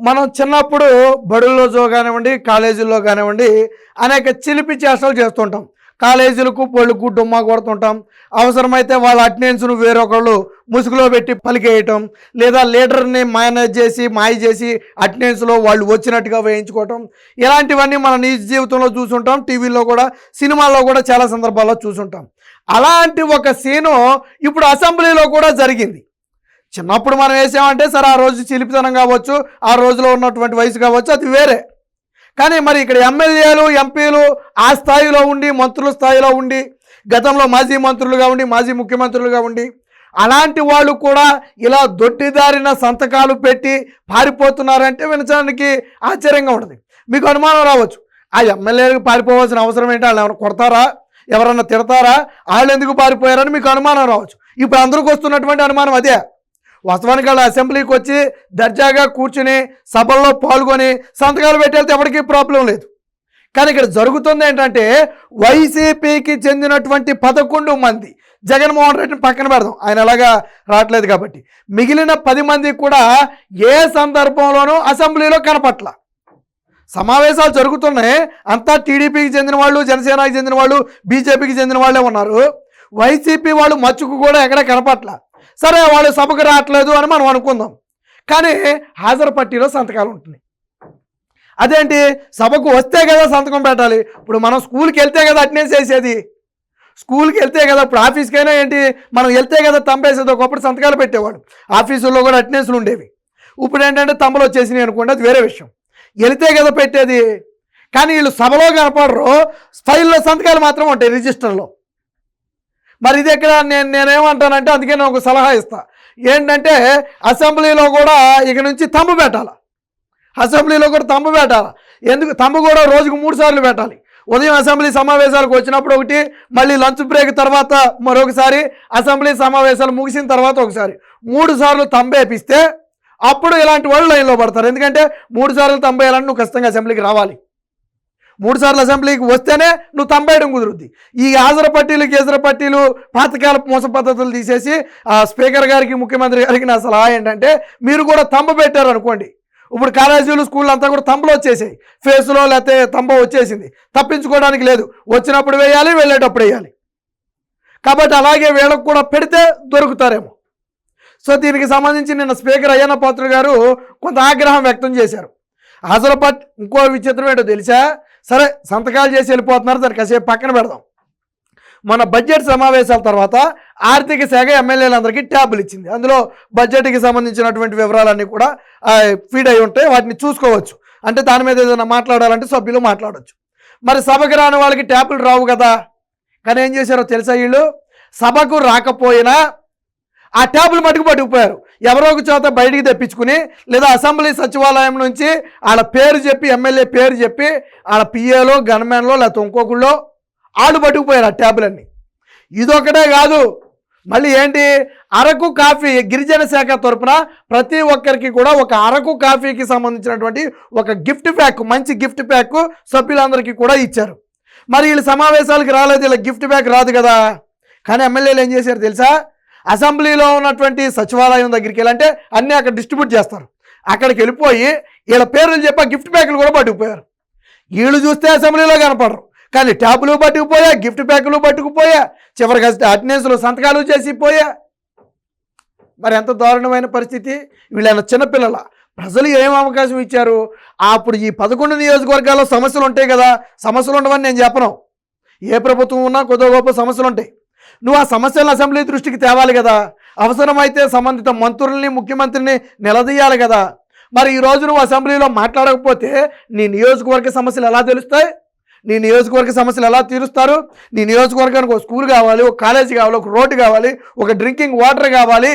మనం చిన్నప్పుడు బడుల్లో కానివ్వండి, కాలేజీల్లో కానివ్వండి అనేక చిలిపి చేష్టలు చేస్తుంటాం. కాలేజీలకు పొళ్ళుకు డుమ్మా కొడుతుంటాం. అవసరమైతే వాళ్ళ అటెండెన్స్‌ను వేరొకళ్ళు ముసుగులో పెట్టి పలికేయటం, లేదా లీడర్‌ని మేనేజ్ చేసి, మాయ చేసి అటెండెన్స్‌లో వాళ్ళు వచ్చినట్టుగా వేయించుకోవటం. ఇలాంటివన్నీ మన నిజ జీవితంలో చూసుంటాం. టీవీల్లో కూడా, సినిమాల్లో కూడా చాలా సందర్భాల్లో చూసుంటాం. అలాంటి ఒక సీను ఇప్పుడు అసెంబ్లీలో కూడా జరిగింది. చిన్నప్పుడు మనం వేసామంటే సరే ఆ రోజు చిలిపితనం కావచ్చు, ఆ రోజులో ఉన్నటువంటి వయసు కావచ్చు, అది వేరే. కానీ మరి ఇక్కడ ఎమ్మెల్యేలు, ఎంపీలు ఆ స్థాయిలో ఉండి, మంత్రుల స్థాయిలో ఉండి, గతంలో మాజీ మంత్రులుగా ఉండి, మాజీ ముఖ్యమంత్రులుగా ఉండి, అలాంటి వాళ్ళు కూడా ఇలా దొడ్డిదారిన సంతకాలు పెట్టి పారిపోతున్నారంటే వినడానికి ఆశ్చర్యంగా ఉంటుంది. మీకు అనుమానం రావచ్చు, ఆ ఎమ్మెల్యేలకు పారిపోవాల్సిన అవసరం ఏంటి? వాళ్ళు ఎవరు కొడతారా, ఎవరన్నా తిడతారా, వాళ్ళు ఎందుకు పారిపోయారని మీకు అనుమానం రావచ్చు. ఇప్పుడు అందరికి వస్తున్నటువంటి అనుమానం అదే. వాస్తవానికి వాళ్ళు అసెంబ్లీకి వచ్చి దర్జాగా కూర్చుని సభల్లో పాల్గొని సంతకాలు పెట్టేస్తే ఎవరికీ ప్రాబ్లం లేదు. కానీ ఇక్కడ జరుగుతుంది ఏంటంటే, వైసీపీకి చెందినటువంటి 11 మంది, జగన్మోహన్ రెడ్డిని పక్కన పెడదాం, ఆయన ఎలాగా రావట్లేదు కాబట్టి, మిగిలిన 10 మంది కూడా ఏ సందర్భంలోనూ అసెంబ్లీలో కనపట్ల. సమావేశాలు జరుగుతున్నాయి, అంతా టీడీపీకి చెందిన వాళ్ళు, జనసేనకి చెందిన వాళ్ళు, బీజేపీకి చెందిన వాళ్ళే ఉన్నారు. వైసీపీ వాళ్ళు మచ్చుకు కూడా ఎక్కడ కనపట్ల. సరే వాళ్ళు సభకు రావట్లేదు అని మనం అనుకుందాం, కానీ హాజరు పట్టీలో సంతకాలు ఉంటున్నాయి. అదేంటి, సభకు వస్తే కదా సంతకం పెట్టాలి. ఇప్పుడు మనం స్కూల్కి వెళ్తే కదా అటెండెన్స్ వేసేది, స్కూల్కి వెళ్తే కదా, ఇప్పుడు ఆఫీస్కైనా ఏంటి మనం వెళ్తే కదా తంబేసేది. ఒకప్పుడు సంతకాలు పెట్టేవాడు, ఆఫీసుల్లో కూడా అటెండెన్స్లు ఉండేవి. ఇప్పుడు ఏంటంటే తంబలు వచ్చేసినాయి అనుకోండి, అది వేరే విషయం. వెళితే కదా పెట్టేది. కానీ వీళ్ళు సభలో కనపడరు, ఫైల్లో సంతకాలు మాత్రం ఉంటాయి, రిజిస్టర్లో. మరి ఇది ఎక్కడ? నేనేమంటానంటే, అందుకే నేను ఒక సలహా ఇస్తా. ఏంటంటే అసెంబ్లీలో కూడా ఇక నుంచి తంబు పెట్టాలి. అసెంబ్లీలో కూడా తంబు పెట్టాలి. ఎందుకు తంబు కూడా రోజుకు 3 సార్లు పెట్టాలి. ఉదయం అసెంబ్లీ సమావేశాలకు వచ్చినప్పుడు ఒకటి, మళ్ళీ లంచ్ బ్రేక్ తర్వాత మరొకసారి, అసెంబ్లీ సమావేశాలు ముగిసిన తర్వాత ఒకసారి, 3 సార్లు తంబేపిస్తే అప్పుడు ఇలాంటి వాళ్ళు లైన్లో పడతారు. ఎందుకంటే 3 సార్లు తంబేయాలని నువ్వు ఖచ్చితంగా అసెంబ్లీకి రావాలి. 3 సార్లు అసెంబ్లీకి వస్తేనే నువ్వు తంబేయడం కుదురుద్ది. ఈ హాజరు పట్టీలు, గేజర పట్టీలు, పాతకాల మోస పద్ధతులు తీసేసి స్పీకర్ గారికి, ముఖ్యమంత్రి గారికి నా సలహా ఏంటంటే, మీరు కూడా తంబ పెట్టారు అనుకోండి, ఇప్పుడు కాలేజీలు, స్కూళ్ళు అంతా కూడా తంబలు వచ్చేసాయి, ఫేస్లో లేకపోతే తంబ వచ్చేసింది, తప్పించుకోవడానికి లేదు. వచ్చినప్పుడు వేయాలి, వెళ్ళేటప్పుడు వేయాలి. కాబట్టి అలాగే వీళ్ళకు కూడా పెడితే దొరుకుతారేమో. సో దీనికి సంబంధించి నిన్న స్పీకర్ అయ్యన్న పాత్రుడు గారు కొంత ఆగ్రహం వ్యక్తం చేశారు. హాజరు పట్టి ఇంకో విచిత్రం ఏంటో తెలుసా? సరే సంతకాలు చేసి వెళ్ళిపోతున్నారు, దాన్ని కాసేపు పక్కన పెడదాం. మన బడ్జెట్ సమావేశాల తర్వాత ఆర్థిక శాఖ ఎమ్మెల్యేలందరికీ ట్యాబులు ఇచ్చింది. అందులో బడ్జెట్కి సంబంధించినటువంటి వివరాలన్నీ కూడా ఫీడ్ అయి ఉంటాయి, వాటిని చూసుకోవచ్చు. అంటే దాని మీద ఏదైనా మాట్లాడాలంటే సభ్యులు మాట్లాడవచ్చు. మరి సభకు రాని వాళ్ళకి ట్యాబులు రావు కదా. కానీ ఏం చేశారో తెలుసా, వీళ్ళు సభకు రాకపోయినా ఆ ట్యాబులు మటుకు పట్టుకుపోయారు. ఎవరో ఒక చేత బయటికి తెప్పించుకుని, లేదా అసెంబ్లీ సచివాలయం నుంచి వాళ్ళ పేరు చెప్పి, ఎమ్మెల్యే పేరు చెప్పి, వాళ్ళ పిఏలో, గన్మ్యాన్లో, లేకపోతే ఇంకొకళ్ళు వాళ్ళు పట్టుకుపోయారు ఆ ట్యాబులన్నీ. ఇదొకటే కాదు, మళ్ళీ ఏంటి, అరకు కాఫీ, గిరిజన శాఖ తరపున ప్రతి ఒక్కరికి కూడా ఒక అరకు కాఫీకి సంబంధించినటువంటి ఒక గిఫ్ట్ ప్యాక్, మంచి గిఫ్ట్ ప్యాక్ సభ్యులందరికీ కూడా ఇచ్చారు. మరి వీళ్ళు సమావేశాలకు రాలేదు, ఇలా గిఫ్ట్ ప్యాక్ రాదు కదా. కానీ ఎమ్మెల్యేలు ఏం చేశారు తెలుసా, అసెంబ్లీలో ఉన్నటువంటి సచివాలయం దగ్గరికి వెళ్ళంటే అన్నీ అక్కడ డిస్ట్రిబ్యూట్ చేస్తారు, అక్కడికి వెళ్ళిపోయి వీళ్ళ పేర్లు చెప్పి గిఫ్ట్ ప్యాకులు కూడా పట్టుకుపోయారు. వీళ్ళు చూస్తే అసెంబ్లీలో కనపడరు, కానీ ట్యాబులు పట్టుకుపోయా, గిఫ్ట్ ప్యాకులు పట్టుకుపోయా, చివరికి అటెండెన్స్లో సంతకాలు చేసిపోయా. మరి ఎంత దారుణమైన పరిస్థితి. వీళ్ళైనా చిన్నపిల్లల, ప్రజలు ఏం అవకాశం ఇచ్చారు? అప్పుడు ఈ 11 నియోజకవర్గాల్లో సమస్యలు ఉంటాయి కదా. సమస్యలు ఉండవని నేను చెప్పను, ఏ ప్రభుత్వం ఉన్నా కొద్దిగా గొప్ప సమస్యలు ఉంటాయి. నువ్వు ఆ సమస్యలను అసెంబ్లీ దృష్టికి తేవాలి కదా. అవసరమైతే సంబంధిత మంత్రుల్ని, ముఖ్యమంత్రిని నిలదీయాలి కదా. మరి ఈరోజు నువ్వు అసెంబ్లీలో మాట్లాడకపోతే నీ నియోజకవర్గ సమస్యలు ఎలా తెలుస్తాయి? నీ నియోజకవర్గ సమస్యలు ఎలా తీరుస్తారు? నీ నియోజకవర్గానికి ఒక స్కూల్ కావాలి, ఒక కాలేజీ కావాలి, ఒక రోడ్డు కావాలి, ఒక డ్రింకింగ్ వాటర్ కావాలి,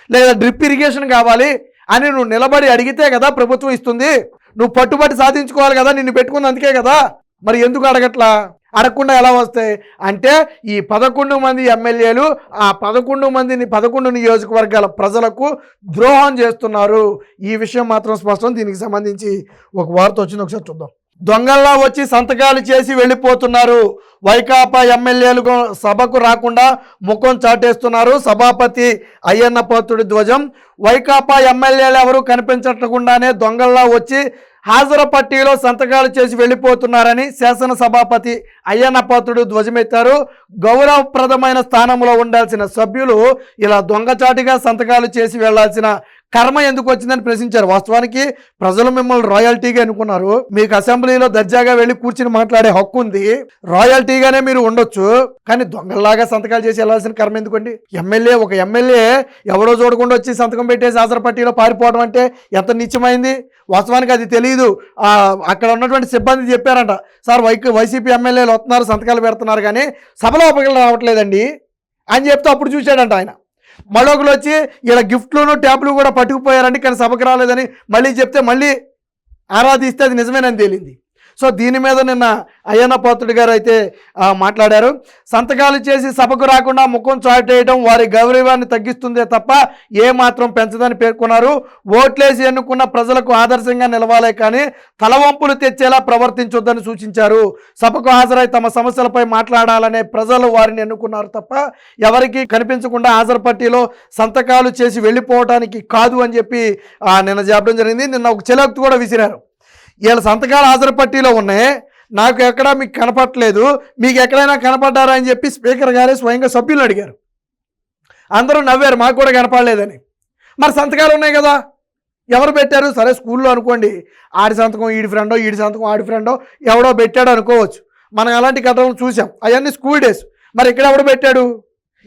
లేదా డ్రిప్ ఇరిగేషన్ కావాలి అని నువ్వు నిలబడి అడిగితే కదా ప్రభుత్వం ఇస్తుంది. నువ్వు పట్టుబట్టి సాధించుకోవాలి కదా, నిన్ను పెట్టుకుంది అందుకే కదా. మరి ఎందుకు అడగట్లా? అడగకుండా ఎలా వస్తాయి అంటే, ఈ 11 మంది ఎమ్మెల్యేలు ఆ 11 నియోజకవర్గాల ప్రజలకు ద్రోహం చేస్తున్నారు. ఈ విషయం మాత్రం స్పష్టం. దీనికి సంబంధించి ఒక వార్త వచ్చింది, ఒకసారి చూద్దాం. దొంగల్లా వచ్చి సంతకాలు చేసి వెళ్ళిపోతున్నారు. వైకాపా ఎమ్మెల్యేలు సభకు రాకుండా ముఖం చాటేస్తున్నారు. సభాపతి అయ్యన్న పాత్రుడి ధ్వజం. వైకాపా ఎమ్మెల్యేలు ఎవరు కనిపించకుండానే దొంగల్లా వచ్చి హాజరు పట్టీలో సంతకాలు చేసి వెళ్ళిపోతున్నారని శాసన సభాపతి అయ్యన్న పాత్రుడు ధ్వజమెత్తారు. గౌరవప్రదమైన స్థానంలో ఉండాల్సిన సభ్యులు ఇలా దొంగచాటిగా సంతకాలు చేసి వెళ్లాల్సిన కర్మ ఎందుకు వచ్చిందని ప్రశ్నించారు. వాస్తవానికి ప్రజలు మిమ్మల్ని రాయల్టీగా అనుకున్నారు. మీకు అసెంబ్లీలో దర్జాగా వెళ్ళి కూర్చుని మాట్లాడే హక్కు ఉంది, రాయల్టీగానే మీరు ఉండొచ్చు. కానీ దొంగల్లాగా సంతకాలు చేసి వెళ్లాల్సిన కర్మ ఎందుకండి? ఒక ఎమ్మెల్యే ఎవడో చూడకుండా వచ్చి సంతకం పెట్టేసి హాజరు పట్టీలో పారిపోవడం అంటే ఎంత నిత్యమైంది. వాస్తవానికి అది తెలియదు. అక్కడ ఉన్నటువంటి సిబ్బంది చెప్పారంట, సార్ వైసీపీ ఎమ్మెల్యేలు వస్తున్నారు, సంతకాలు పెడుతున్నారు, కానీ సభలో రావట్లేదండి అని చెప్తే అప్పుడు చూశాడంట ఆయన. మళ్ళొకరు వచ్చి ఇలా గిఫ్ట్లను ట్యాబ్లు కూడా పట్టుకుపోయారండి, కానీ సభకు రాలేదని మళ్ళీ చెప్తే మళ్ళీ ఆరాధిస్తే అది నిజమేనని తేలింది. సో దీని మీద నిన్న అయ్యన్న పాత్రుడు గారు అయితే మాట్లాడారు. సంతకాలు చేసి సభకు రాకుండా ముఖం చాటేయడం వారి గౌరవాన్ని తగ్గిస్తుందే తప్ప ఏమాత్రం పెంచదని పేర్కొన్నారు. ఓట్లేసి ఎన్నుకున్న ప్రజలకు ఆదర్శంగా నిలవాలే కానీ తలవంపులు తెచ్చేలా ప్రవర్తించొద్దని సూచించారు. సభకు హాజరై తమ సమస్యలపై మాట్లాడాలనే ప్రజలు వారిని ఎన్నుకున్నారు తప్ప ఎవరికి కనిపించకుండా హాజరు పట్టీలో సంతకాలు చేసి వెళ్ళిపోవడానికి కాదు అని చెప్పి నిన్న చెప్పడం జరిగింది. నిన్న ఒక చెలక్తు కూడా విసిరారు. వీళ్ళ సంతకాలు హాజరు పట్టీలో ఉన్నాయి, నాకు ఎక్కడా మీకు కనపడలేదు, మీకు ఎక్కడైనా కనపడ్డారా అని చెప్పి స్పీకర్ గారే స్వయంగా సభ్యులు అడిగారు. అందరూ నవ్వారు, మాకు కూడా కనపడలేదని. మరి సంతకాలు ఉన్నాయి కదా, ఎవరు పెట్టారు? సరే స్కూల్లో అనుకోండి, ఆడి సంతకం ఈడి ఫ్రెండో, ఈడి సంతకం ఆడి ఫ్రెండో ఎవడో పెట్టాడు అనుకోవచ్చు. మనం అలాంటి కథలు చూసాం, అవన్నీ స్కూల్ డేస్. మరి ఇక్కడ ఎవడు పెట్టాడు?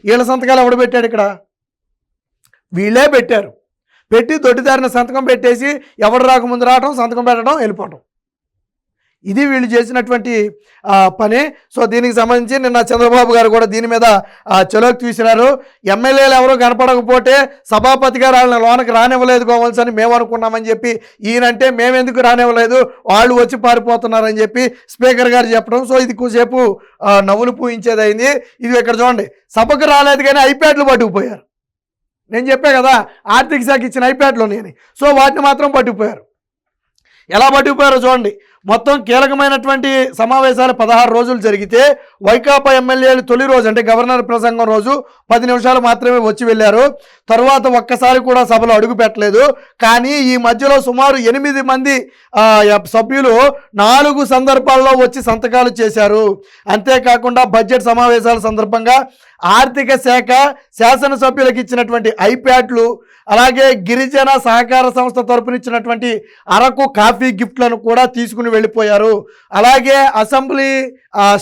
వీళ్ళ సంతకాలు ఎవడు పెట్టాడు? ఇక్కడ వీళ్ళే పెట్టారు. పెట్టి దొడ్డిదారిన సంతకం పెట్టేసి ఎవడు రాకముందు రావడం, సంతకం పెట్టడం, వెళ్ళిపోవడం. ఇది వీళ్ళు చేసినటువంటి పని. సో దీనికి సంబంధించి నిన్న చంద్రబాబు గారు కూడా దీని మీద చొలోకి తీసినారు. ఎమ్మెల్యేలు ఎవరో కనపడకపోతే సభాపతి గారు వాళ్ళని లోనకి రానివ్వలేదు కావాల్సి అని మేము అనుకున్నామని చెప్పి ఈయనంటే మేమెందుకు రానివ్వలేదు, వాళ్ళు వచ్చి పారిపోతున్నారని చెప్పి స్పీకర్ గారు చెప్పడం. సో ఇది కొద్దిసేపు నవ్వులు పూయించేది అయింది. ఇది ఇక్కడ చూడండి, సభకు రాలేదు కానీ ఐప్యాడ్లు పట్టుకుపోయారు. నేను చెప్పే కదా ఆర్థిక శాఖ ఇచ్చిన ఐప్యాడ్లు ఉన్నాయని. సో వాటిని మాత్రం పట్టుకుపోయారు. ఎలా పట్టుకుపోయారో చూడండి. మొత్తం కీలకమైనటువంటి సమావేశాలు 16 రోజులు జరిగితే వైకాపా ఎమ్మెల్యేలు తొలి రోజు అంటే గవర్నర్ ప్రసంగం రోజు 10 నిమిషాలు మాత్రమే వచ్చి వెళ్ళారు. తరువాత ఒక్కసారి కూడా సభలో అడుగు పెట్టలేదు. కానీ ఈ మధ్యలో సుమారు 8 మంది సభ్యులు 4 సందర్భాల్లో వచ్చి సంతకాలు చేశారు. అంతేకాకుండా బడ్జెట్ సమావేశాల సందర్భంగా ఆర్థిక శాఖ శాసనసభ్యులకు ఇచ్చినటువంటి ఐప్యాడ్లు, అలాగే గిరిజన సహకార సంస్థ తరపునిచ్చినటువంటి అరకు కాఫీ గిఫ్ట్లను కూడా తీసుకుని వెళ్ళిపోయారు. అలాగే అసెంబ్లీ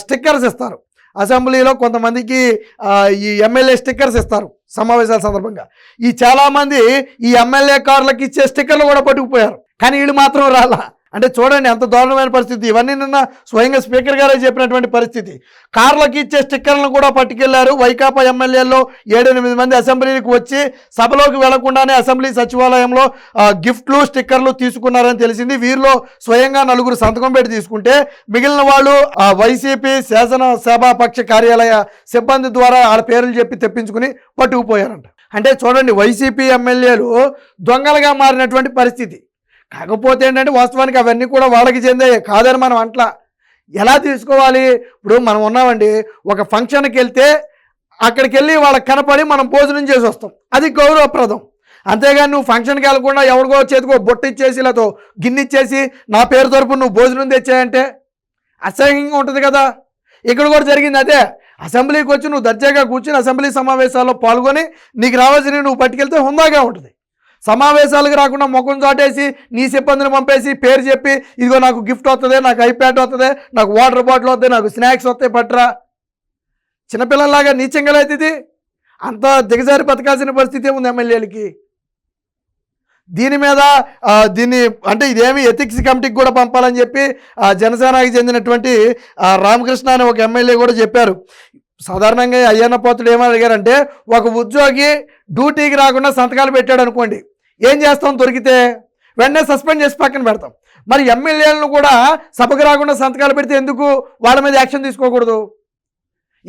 స్టిక్కర్స్ ఇస్తారు. అసెంబ్లీలో కొంతమందికి ఈ ఎమ్మెల్యే స్టిక్కర్స్ ఇస్తారు సమావేశాల సందర్భంగా. ఈ చాలామంది ఈ ఎమ్మెల్యే కార్లకు ఇచ్చే స్టిక్కర్లు కూడా పట్టుకుపోయారు. కానీ వీళ్ళు మాత్రం రాలా. అంటే చూడండి ఎంత దారుణమైన పరిస్థితి. ఇవన్నీ నిన్న స్వయంగా స్పీకర్ గారే చెప్పినటువంటి పరిస్థితి. కార్లకు ఇచ్చే స్టిక్కర్లను కూడా పట్టుకెళ్లారు. వైకాపా ఎమ్మెల్యేల్లో 7-8 మంది అసెంబ్లీకి వచ్చి సభలోకి వెళ్లకుండానే అసెంబ్లీ సచివాలయంలో గిఫ్ట్లు స్టిక్కర్లు తీసుకున్నారని తెలిసింది. వీరిలో స్వయంగా 4 సంతకం పెట్టి తీసుకుంటే మిగిలిన వాళ్ళు వైసీపీ శాసనసభాపక్ష కార్యాలయ సిబ్బంది ద్వారా వాళ్ళ పేర్లు చెప్పి తెప్పించుకుని పట్టుకుపోయారంట. అంటే చూడండి, వైసీపీ ఎమ్మెల్యేలు దొంగలుగా మారినటువంటి పరిస్థితి. కాకపోతే ఏంటంటే వాస్తవానికి అవన్నీ కూడా వాళ్ళకి చెందే కాదని మనం అంట్లా ఎలా తీసుకోవాలి. ఇప్పుడు మనం ఉన్నామండి, ఒక ఫంక్షన్కి వెళ్తే అక్కడికి వెళ్ళి వాళ్ళకి కనపడి మనం భోజనం చేసి వస్తాం, అది గౌరవప్రదం. అంతేగాని నువ్వు ఫంక్షన్కి వెళ్ళకుండా ఎవరికో చేతికో బొట్టు ఇచ్చేసి లేదో గిన్నెచ్చేసి నా పేరు తరపున నువ్వు భోజనం తెచ్చాయంటే అసహ్యంగా ఉంటుంది కదా. ఇక్కడ కూడా జరిగింది అదే. అసెంబ్లీకి వచ్చి నువ్వు దర్జాగా కూర్చుని అసెంబ్లీ సమావేశాల్లో పాల్గొని నీకు రావాల్సిన నువ్వు పట్టుకెళ్తే హుందాగా ఉంటుంది. సమావేశాలకు రాకుండా ముఖం చాటేసి నీ సిబ్బందిని పంపేసి పేరు చెప్పి ఇదిగో నాకు గిఫ్ట్ వస్తుంది, నాకు ఐప్యాడ్ వస్తుంది, నాకు వాటర్ బాటిల్ వస్తుంది, నాకు స్నాక్స్ వస్తాయి పట్టరా. చిన్నపిల్లల్లాగా నీచంగా అయితే ఇది అంత దిగజారి బతకాల్సిన పరిస్థితి ఉంది ఎమ్మెల్యేలకి. దీని మీద అంటే ఇదేమి ఎథిక్స్ కమిటీకి కూడా పంపాలని చెప్పి జనసేనకి చెందినటువంటి రామకృష్ణ అనే ఒక ఎమ్మెల్యే కూడా చెప్పారు. సాధారణంగా అయ్యన్న పాత్రుడు ఏమని అడిగారంటే, ఒక ఉద్యోగి డ్యూటీకి రాకుండా సంతకాలు పెట్టాడు అనుకోండి, ఏం చేస్తాం? దొరికితే వెంటనే సస్పెండ్ చేసి పక్కన పెడతాం. మరి ఎమ్మెల్యేలను కూడా సభకు రాకుండా సంతకాలు పెడితే ఎందుకు వాళ్ళ మీద యాక్షన్ తీసుకోకూడదు?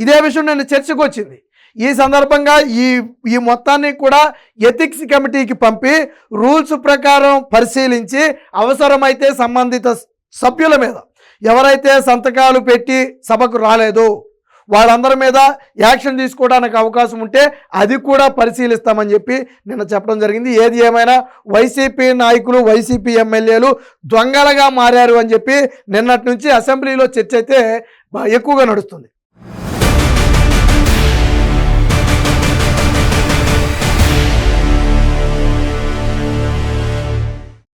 ఇదే విషయం నేను చర్చకు వచ్చింది. ఈ సందర్భంగా ఈ మొత్తాన్ని కూడా ఎథిక్స్ కమిటీకి పంపి రూల్స్ ప్రకారం పరిశీలించి అవసరమైతే సంబంధిత సభ్యుల మీద ఎవరైతే సంతకాలు పెట్టి సభకు రాలేదో వాళ్ళందరి మీద యాక్షన్ తీసుకోవడానికి అవకాశం ఉంటే అది కూడా పరిశీలిస్తామని చెప్పి నిన్న చెప్పడం జరిగింది. ఏది ఏమైనా వైసీపీ నాయకులు, వైసీపీ ఎమ్మెల్యేలు దొంగలుగా మారారు అని చెప్పి నిన్నటి నుంచి అసెంబ్లీలో చర్చ అయితే ఎక్కువగా నడుస్తుంది.